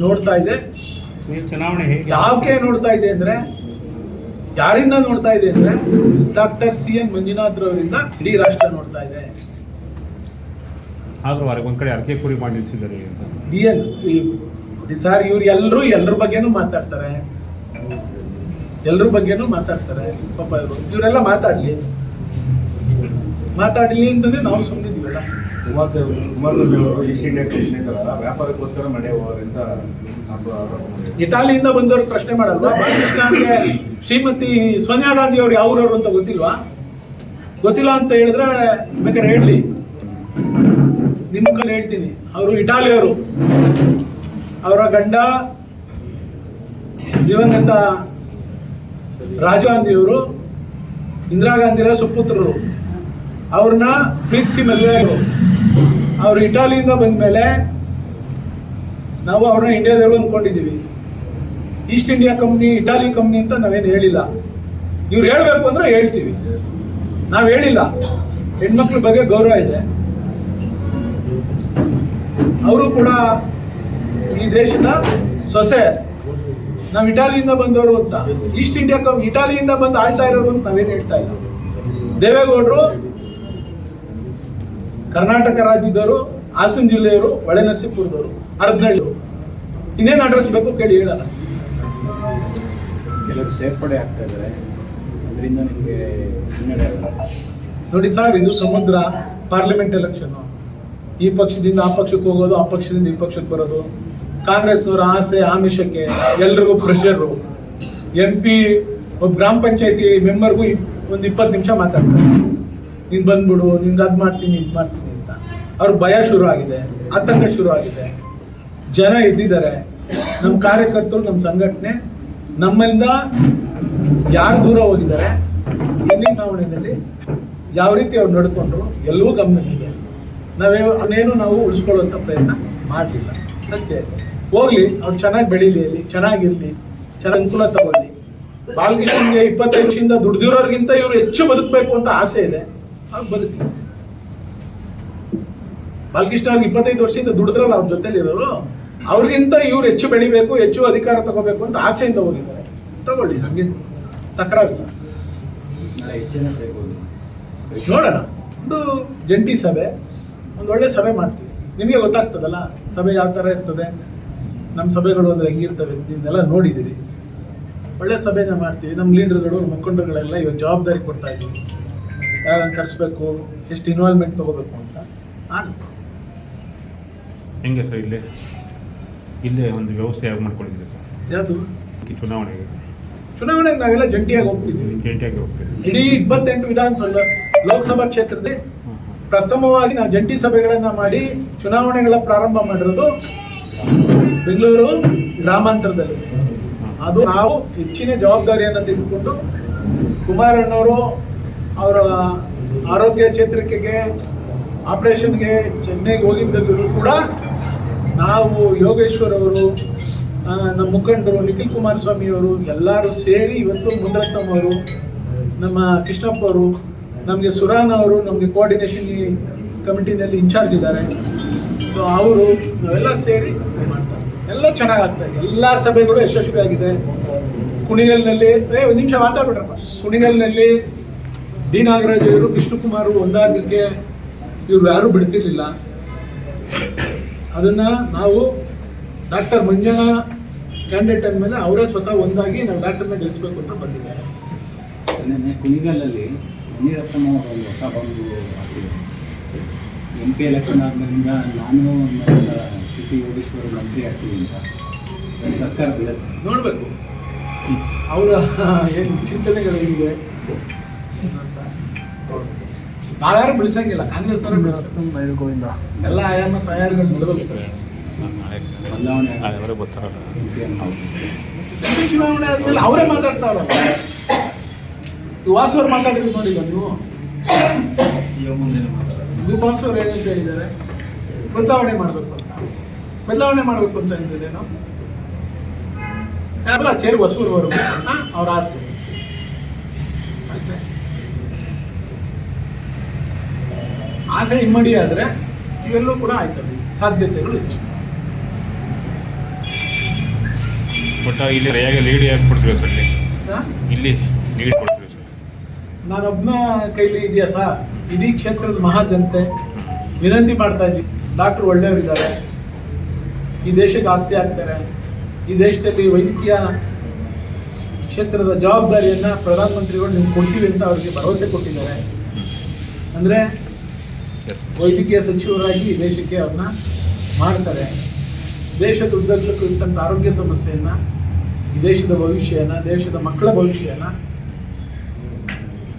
ನೋಡ್ತಾ ಇದೆ. ನೀವು ಚುನಾವಣೆ ಹೇಗೆ ಯಾಕೆ ನೋಡ್ತಾ ಇದೆ ಅಂದ್ರೆ, ಯಾರಿಂದ ನೋಡ್ತಾ ಇದೆ ಅಂದ್ರೆ ಡಾಕ್ಟರ್ CN ಮಂಜುನಾಥ್ ರವರಿಂದ ಇಡೀ ರಾಷ್ಟ್ರ ನೋಡ್ತಾ ಇದೆ. ಆದ್ರೂ ಅವ್ರಿಗೆ ಒಂದ್ ಕಡೆ ಅರ್ಕೆ ಕುರಿ ಮಾಡಿ ನಿಲ್ಸಿದ್ದಾರೆ ಅಂತ. ಸರ್, ಇವ್ರು ಎಲ್ಲರ ಬಗ್ಗೆನೂ ಮಾತಾಡ್ತಾರೆ, ಎಲ್ಲರ ಬಗ್ಗೆನೂ ಮಾತಾಡ್ತಾರೆ. ಪಾಪ ಇವರೆಲ್ಲ ಮಾತಾಡ್ಲಿ ಅಂತಂದ್ರೆ ನಾವು ಸುಮ್ಮನಿದ್ದೀವಲ್ಲ. ಕುಮಾರಸ್ವಾಮಿ ಅವರು ಈಸ್ಟ್ ಇಂಡಿಯಾ ಕಂಪನಿ ತರ ವ್ಯಾಪಾರಕ್ಕೋಸ್ಕರ ಮಂಡ್ಯ ಹೋಗೋದ್ರಿಂದ ಇಟಾಲಿಯಿಂದ ಬಂದವ್ರು ಪ್ರಶ್ನೆ ಮಾಡಲ್ವಾ? ಪಾಕಿಸ್ತಾನ್ಗೆ ಶ್ರೀಮತಿ ಸೋನಿಯಾ ಗಾಂಧಿ ಅವ್ರು ಯಾವ್ರವ್ರು ಅಂತ ಗೊತ್ತಿಲ್ವಾ? ಗೊತ್ತಿಲ್ಲ ಅಂತ ಹೇಳಿದ್ರೆ ಬೇಕಾದ್ರೆ ಹೇಳಿ, ನಿಮ್ಮ ಕಡೆ ಹೇಳ್ತೀನಿ. ಅವರು ಇಟಾಲಿಯವರು. ಅವರ ಗಂಡ ದಿವಂಗತ ರಾಜೀವ್ ಗಾಂಧಿಯವರು ಇಂದಿರಾ ಗಾಂಧಿಯವರ ಸುಪುತ್ರರು. ಅವ್ರನ್ನ ಪ್ರೀತಿಸಿ ಮದುವೆ ಆದರು. ಅವರು ಇಟಾಲಿಯಿಂದ ಬಂದ ಮೇಲೆ ನಾವು ಅವ್ರನ್ನ ಇಂಡಿಯಾದವರು ಅಂದ್ಕೊಂಡಿದ್ದೀವಿ. East India company Italy company ಅಂತ ನಾವೇನು ಹೇಳಿಲ್ಲ. ಇವ್ರು ಹೇಳಬೇಕು ಅಂದ್ರೆ ಹೇಳ್ತೀವಿ, ನಾವು ಹೇಳಿಲ್ಲ. ಹೆಣ್ಮಕ್ಳ ಬಗ್ಗೆ ಗೌರವ ಇದೆ. ಅವರು ಕೂಡ ಈ ದೇಶದ ಸೊಸೆ. ನಾವು ಇಟಾಲಿಯಿಂದ ಬಂದವರು ಅಂತ, ಈಸ್ಟ್ ಇಂಡಿಯಾ ಇಟಾಲಿಯಿಂದ ಬಂದು ಆಳ್ತಾ ಇರೋರು ಅಂತ ನಾವೇನು ಹೇಳ್ತಾ ಇಲ್ಲ. ದೇವೇಗೌಡರು ಕರ್ನಾಟಕ ರಾಜ್ಯದವರು, ಹಾಸನ ಜಿಲ್ಲೆಯವರು, ಹೊಳೆನರಸೀಪುರದವರು, ಹರದನಹಳ್ಳಿಯವರು. ಇನ್ನೇನು ಅಡ್ರೆಸ್ ಬೇಕು ಕೇಳಿ ಹೇಳಲ್ಲ. ಕೆಲವರು ಸೇರ್ಪಡೆ ಆಗ್ತಾ ಇದ್ದಾರೆ, ಅದರಿಂದ ನಿಮಗೆ ಹಿನ್ನಡೆ ಆಗಲ್ಲ. ನೋಡಿ ಸರ್, ಇದು ಸಮುದ್ರ. ಪಾರ್ಲಿಮೆಂಟ್ ಎಲೆಕ್ಷನ್, ಈ ಪಕ್ಷದಿಂದ ಆ ಪಕ್ಷಕ್ಕೆ ಹೋಗೋದು, ಆ ಪಕ್ಷದಿಂದ ಈ ಪಕ್ಷಕ್ಕೆ ಬರೋದು. ಕಾಂಗ್ರೆಸ್ನವರ ಆಸೆ ಆಮಿಷಕ್ಕೆ ಎಲ್ರಿಗೂ ಪ್ರೆಷರು. MP ಒಬ್ಬ ಗ್ರಾಮ ಪಂಚಾಯತಿ ಮೆಂಬರ್ಗೂ ಒಂದು 20 ನಿಮಿಷ ಮಾತಾಡ್ತಾರೆ, ನೀನು ಬಂದ್ಬಿಡು, ನಿನ್ಗೆ ಅದು ಮಾಡ್ತೀನಿ ಇದು ಮಾಡ್ತೀನಿ ಅಂತ. ಅವ್ರ ಭಯ ಶುರು ಆಗಿದೆ, ಆತಂಕ ಶುರು ಆಗಿದೆ. ಜನ ಎದ್ದಿದ್ದಾರೆ. ನಮ್ಮ ಕಾರ್ಯಕರ್ತರು, ನಮ್ಮ ಸಂಘಟನೆ, ನಮ್ಮಿಂದ ಯಾರು ದೂರ ಹೋಗಿದ್ದಾರೆ, ಹಿಂದಿನ ಚುನಾವಣೆಯಲ್ಲಿ ಯಾವ ರೀತಿ ಅವ್ರು ನಡ್ಕೊಂಡ್ರು ಎಲ್ಲವೂ ಗಮನಕ್ಕಿದೆ. ಅವನೇನು ನಾವು ಉಳಿಸ್ಕೊಳ್ಳುವಂಥ ಪ್ರಯತ್ನ ಮಾಡಲಿಲ್ಲ. ಸತ್ಯ ಹೋಗ್ಲಿ, ಅವ್ರು ಚೆನ್ನಾಗಿ ಬೆಳೀಲಿ, ಅಲ್ಲಿ ಚೆನ್ನಾಗಿರ್ಲಿ, ಚೆನ್ನಾಗಿ ಅನುಕೂಲ ತಗೊಳ್ಳಿ. ಬಾಲಕೃಷ್ಣನ್ಗೆ 25 ವರ್ಷದಿಂದ ದುಡ್ದಿರೋರ್ಗಿಂತ ಇವರು ಹೆಚ್ಚು ಬದುಕಬೇಕು ಅಂತ ಆಸೆ ಇದೆ, ಅವ್ರು ಬದುಕಲಿ. ಬಾಲಕೃಷ್ಣ ಅವ್ರಿಗೆ 25 ವರ್ಷದಿಂದ ದುಡಿದ್ರಲ್ಲ ಅವ್ರ ಜೊತೆಲಿರೋರು, ಅವ್ರಿಗಿಂತ ಇವ್ರು ಹೆಚ್ಚು ಬೆಳಿಬೇಕು, ಹೆಚ್ಚು ಅಧಿಕಾರ ತಗೋಬೇಕು ಅಂತ ಆಸೆಯಿಂದ ಹೋಗಿದ್ದಾರೆ. ತಗೊಳ್ಳಿ, ನಮಗೆ ತಕರಾರಿಲ್ಲ. ಎಷ್ಟು ಜನ ಸೇರ್ಬೋದು? ನೋಡೋಣ, ಒಂದು ಜಂಟಿ ಸಭೆ, ಒಂದು ಒಳ್ಳೆ ಸಭೆ ಮಾಡ್ತೀವಿ. ನಿಮಗೆ ಗೊತ್ತಾಗ್ತದಲ್ಲ ಸಭೆ ಯಾವ ಥರ ಇರ್ತದೆ, ನಮ್ಮ ಸಭೆಗಳು ಅಂದರೆ ಹೆಂಗಿರ್ತವೆ, ಇದನ್ನೆಲ್ಲ ನೋಡಿದ್ದೀರಿ. ಒಳ್ಳೆ ಸಭೆನ ಮಾಡ್ತೀವಿ. ನಮ್ಮ ಲೀಡರ್ಗಳು, ಮುಖಂಡರುಗಳೆಲ್ಲ ಇವಾಗ ಜವಾಬ್ದಾರಿ ಕೊಡ್ತಾ ಇದ್ದೀವಿ, ಯಾರನ್ನು ಕರೆಸ್ಬೇಕು, ಎಷ್ಟು ಇನ್ವಾಲ್ವ್ಮೆಂಟ್ ತೊಗೋಬೇಕು ಅಂತ. ಹೆಂಗೆ ಸರ್ ಇಲ್ಲೇ ಒಂದು ವ್ಯವಸ್ಥೆ ಯಾವಾಗ ಮಾಡ್ಕೊಂಡಿದ್ದೀರಿ ಸರ್ ಯಾವುದು ಈ ಚುನಾವಣೆಗೆ ನಾವೆಲ್ಲ ಜಂಟಿಯಾಗಿ ಹೋಗ್ತಿದ್ದೀವಿ. ಜಂಟಿಯಾಗಿ ಹೋಗ್ತೀರಿ? ಇಡೀ 28 ವಿಧಾನಸಭಾ ಲೋಕಸಭಾ ಕ್ಷೇತ್ರದಲ್ಲಿ ಪ್ರಥಮವಾಗಿ ನಾವು ಜಂಟಿ ಸಭೆಗಳನ್ನ ಮಾಡಿ ಚುನಾವಣೆಗಳ ಪ್ರಾರಂಭ ಮಾಡಿರೋದು ಬೆಂಗಳೂರು ಗ್ರಾಮಾಂತರದಲ್ಲಿ. ಅದು ನಾವು ಹೆಚ್ಚಿನ ಜವಾಬ್ದಾರಿಯನ್ನು ತೆಗೆದುಕೊಂಡು ಕುಮಾರಣ್ಣವರು ಅವರ ಆರೋಗ್ಯ ಚೇತರಿಕೆಗೆ ಆಪರೇಷನ್ಗೆ ಚೆನ್ನೈಗೆ ಹೋಗಿದ್ದರೂ ಕೂಡ ನಾವು ಯೋಗೇಶ್ವರ್ ಅವರು, ನಮ್ಮ ಮುಖಂಡರು ನಿಖಿಲ್ ಕುಮಾರಸ್ವಾಮಿ ಅವರು ಎಲ್ಲರೂ ಸೇರಿ ಇವತ್ತು ಮುನಿರತ್ನಂ ಅವರು, ನಮ್ಮ ಕೃಷ್ಣಪ್ಪ ಅವರು, ನಮಗೆ ಸುರಾನ್ ಅವರು ನಮಗೆ ಕೋಆರ್ಡಿನೇಷನ್ ಕಮಿಟಿನಲ್ಲಿ ಇನ್ಚಾರ್ಜ್ ಇದ್ದಾರೆ. ಸೊ ಅವರು ನಾವೆಲ್ಲ ಸೇರಿ ಮಾಡ್ತಾರೆ. ಎಲ್ಲ ಚೆನ್ನಾಗಾಗ್ತದೆ. ಎಲ್ಲ ಸಭೆಗಳು ಯಶಸ್ವಿಯಾಗಿದೆ. ಕುಣಿಗಲ್ನಲ್ಲಿ ಒಂದು ನಿಮಿಷ ಮಾತಾಡ್ಬಿಟ್ರಪ್ಪ. ಕುಣಿಗಲ್ನಲ್ಲಿ ಡಿ ನಾಗರಾಜ್ ಅವರು, ಕೃಷ್ಣಕುಮಾರ್ ಒಂದಾಗಲಿಕ್ಕೆ ಇವ್ರು ಯಾರೂ ಬಿಡ್ತಿರ್ಲಿಲ್ಲ. ಅದನ್ನು ನಾವು ಡಾಕ್ಟರ್ ಮಂಜಣ್ಣ ಕ್ಯಾಂಡಿಡೇಟ್ ಅಂದಮೇಲೆ ಅವರೇ ಸ್ವತಃ ಒಂದಾಗಿ ನಾವು ಡಾಕ್ಟರ್ನ ಗೆಲ್ಲಿಸ್ಬೇಕು ಅಂತ ಬಂದಿದ್ದಾರೆ. ನಿನ್ನೆ ಕುಣಿಗಲ್ಲಲ್ಲಿ ಮುನಿರತ್ನಂ ಅವರು ಒಂದು ಹೊಸ ಬಂದು ಆಗ್ತಿದೆ. MP ಎಲೆಕ್ಷನ್ ಆದ್ಮೇಲಿಂದ ನಾನು ಸಿ ಟಿ ಯೋಗೇಶ್ವರ ಮಂತ್ರಿ ಆಗ್ತೀವಿ ಅಂತ ಸರ್ಕಾರ ಬೀಳುತ್ತೆ. ನೋಡಬೇಕು ಅವರ ಏನು ಚಿಂತನೆಗಳು ಹೀಗೆ ಅಂತ. ನಾವ್ಯಾರು ಬೆಳೆಸಂಗಿಲ್ಲ, ಕಾಂಗ್ರೆಸ್ನವರೇ ಗೋವಿಂದ ಎಲ್ಲ ಆಯಾಮ ತಯಾರಿಗಳು ಮಾಡಬೇಕು. ಬದಲಾವಣೆ ಅವರೇ ಬರ್ತಾರಲ್ಲ. ಚುನಾವಣೆ ಆದ್ಮೇಲೆ ಅವರೇ ಮಾತಾಡ್ತಾವ್ರ. ವಾಸು ಅವ್ರು ಮಾತಾಡಿದ್ರು ನೋಡಿಲ್ಲ ನೀವು? ವಾಸು ಅವ್ರು ಏನಂತ ಹೇಳಿದ್ದಾರೆ? ಬದಲಾವಣೆ ಮಾಡಬೇಕು ಅಂತ. ಬದಲಾವಣೆ ಮಾಡಬೇಕು ಅಂತ ಹೇಳಿದ್ದೇನೋ ಯಾವ್ದ್ರ ಚೇರ್ ಹೊಸೂರು ಬರಬೇಕು ಅಂತ ಅವ್ರ ಆಸೆ ಅಷ್ಟೇ. ಆಸೆ ಇಮ್ಮಡಿ ಆದ್ರೆ ಇವೆಲ್ಲೂ ಕೂಡ ಆಯ್ತದೆ, ಸಾಧ್ಯತೆಗಳು ಹೆಚ್ಚು. ಬಟ್ ಇಲ್ಲಿ ಹೇಗೆ ಲೀಡ್ ಯಾಕೆ ಕೊಡ್ತೀವಿ ಸರ್? ಇಲ್ಲಿ ಲೀಡ್ ಕೊಡ್ತೀವಿ ಸರ್. ನಾನೊಬ್ಬನ ಕೈಲಿ ಇದೆಯಾ ಸರ್? ಇಡೀ ಕ್ಷೇತ್ರದ ಮಹಾ ಜನತೆ ವಿನಂತಿ ಮಾಡ್ತಾ ಇದ್ವಿ. ಡಾಕ್ಟ್ರು ಒಳ್ಳೆಯವರಿದ್ದಾರೆ, ಈ ದೇಶಕ್ಕೆ ಆಸ್ತಿ ಆಗ್ತಾರೆ. ಈ ದೇಶದಲ್ಲಿ ವೈದ್ಯಕೀಯ ಕ್ಷೇತ್ರದ ಜವಾಬ್ದಾರಿಯನ್ನು ಪ್ರಧಾನಮಂತ್ರಿಗಳು ನಿಮ್ಗೆ ಕೊಡ್ತೀವಿ ಅಂತ ಅವ್ರಿಗೆ ಭರವಸೆ ಕೊಟ್ಟಿದ್ದಾರೆ. ಅಂದರೆ ವೈದ್ಯಕೀಯ ಸಚಿವರಾಗಿ ಈ ದೇಶಕ್ಕೆ ಅವ್ರನ್ನ ಮಾಡ್ತಾರೆ. ದೇಶದ ಉದ್ದಗಲಕ್ಕೂ ಇರ್ತಂಥ ಆರೋಗ್ಯ ಸಮಸ್ಯೆಯನ್ನು, ಈ ದೇಶದ ಭವಿಷ್ಯನ, ದೇಶದ ಮಕ್ಕಳ ಭವಿಷ್ಯನ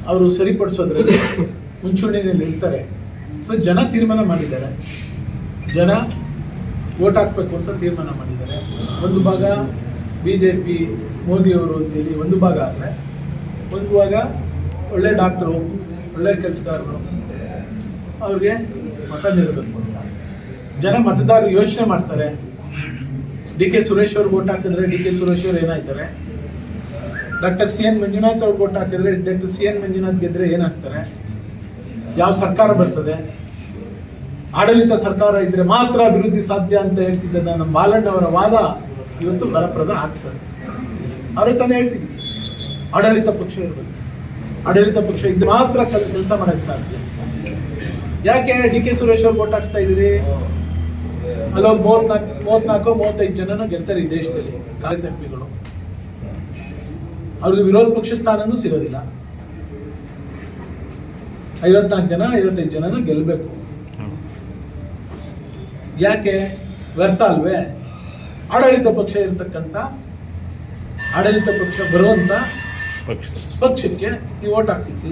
ಅವರು ಸರಿಪಡಿಸೋದ್ರಲ್ಲಿ ಮುಂಚೂಣಿಯಲ್ಲಿ ಇರ್ತಾರೆ. ಸೊ ಜನ ತೀರ್ಮಾನ ಮಾಡಿದ್ದಾರೆ, ಜನ ವೋಟ್ ಹಾಕಬೇಕು ಅಂತ ತೀರ್ಮಾನ ಮಾಡಿದ್ದಾರೆ. ಒಂದು ಭಾಗ BJP ಮೋದಿಯವರು ಅಂತೇಳಿ ಒಂದು ಭಾಗ ಆದರೆ, ಒಂದು ಭಾಗ ಒಳ್ಳೆ ಡಾಕ್ಟ್ರು, ಒಳ್ಳೆ ಕೆಲಸಗಾರರು, ಅವ್ರಿಗೆ ಮತ ನೀಡಬೇಕು ಅಂತ ಜನ ಮತದಾರರು ಯೋಚನೆ ಮಾಡ್ತಾರೆ. DK ಸುರೇಶ್ ಅವ್ರಿಗೆ ವೋಟ್ ಹಾಕಿದ್ರೆ DK ಸುರೇಶ್ ಅವ್ರು ಏನಾಯ್ತಾರೆ? ಡಾಕ್ಟರ್ CN ಮಂಜುನಾಥ್ ಅವ್ರಿಗೆ ವೋಟ್ ಹಾಕಿದ್ರೆ ಡಾಕ್ಟರ್ CN ಮಂಜುನಾಥ್ ಗೆದ್ರೆ ಏನಾಗ್ತಾರೆ? ಯಾವ ಸರ್ಕಾರ ಬರ್ತದೆ? ಆಡಳಿತ ಸರ್ಕಾರ ಇದ್ರೆ ಮಾತ್ರ ಅಭಿವೃದ್ಧಿ ಸಾಧ್ಯ ಅಂತ ಹೇಳ್ತಿದ್ದ ನಮ್ಮ ಬಾಲಣ್ಣವರ ವಾದ ಇವತ್ತು ಫಲಪ್ರದ ಆಗ್ತದೆ. ಅವ್ರಿಗೆ ತಾನೇ ಹೇಳ್ತಿದ್ವಿ, ಆಡಳಿತ ಪಕ್ಷ ಇರಬೇಕು, ಆಡಳಿತ ಪಕ್ಷ ಇದ್ರೆ ಮಾತ್ರ ಕೆಲಸ ಮಾಡಕ್ಕೆ ಸಾಧ್ಯ. ಯಾಕೆ DK ಸುರೇಶ್ ಅವ್ರಿಗೆ ವೋಟ್ ಹಾಕ್ಸ್ತಾ ಇದ್ದೀರಿ? ಅಲ್ಲೊಂದು 34-35 ಜನನ ಗೆಲ್ತಾರೆ ಈ ದೇಶದಲ್ಲಿ ಕಾಂಗ್ರೆಸ್ MP ಗಳು. ಅವ್ರಿಗೆ ವಿರೋಧ ಪಕ್ಷ ಸ್ಥಾನನೂ ಸಿಗೋದಿಲ್ಲ. 54 ಜನ 55 ಜನನು ಗೆಲ್ಲಬೇಕು. ಯಾಕೆ? ವ್ಯರ್ಥ ಅಲ್ವೇ? ಆಡಳಿತ ಪಕ್ಷ ಇರ್ತಕ್ಕಂಥ, ಆಡಳಿತ ಪಕ್ಷ ಬರುವಂತ ಪಕ್ಷಕ್ಕೆ ನೀವು ಓಟ್ ಹಾಕ್ಸಿಸಿ.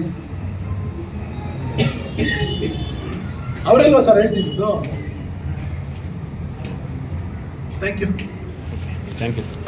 ಅವರೆಲ್ವಾ ಸರ್ ಹೇಳ್ತಿದ್ದು? Thank you sir.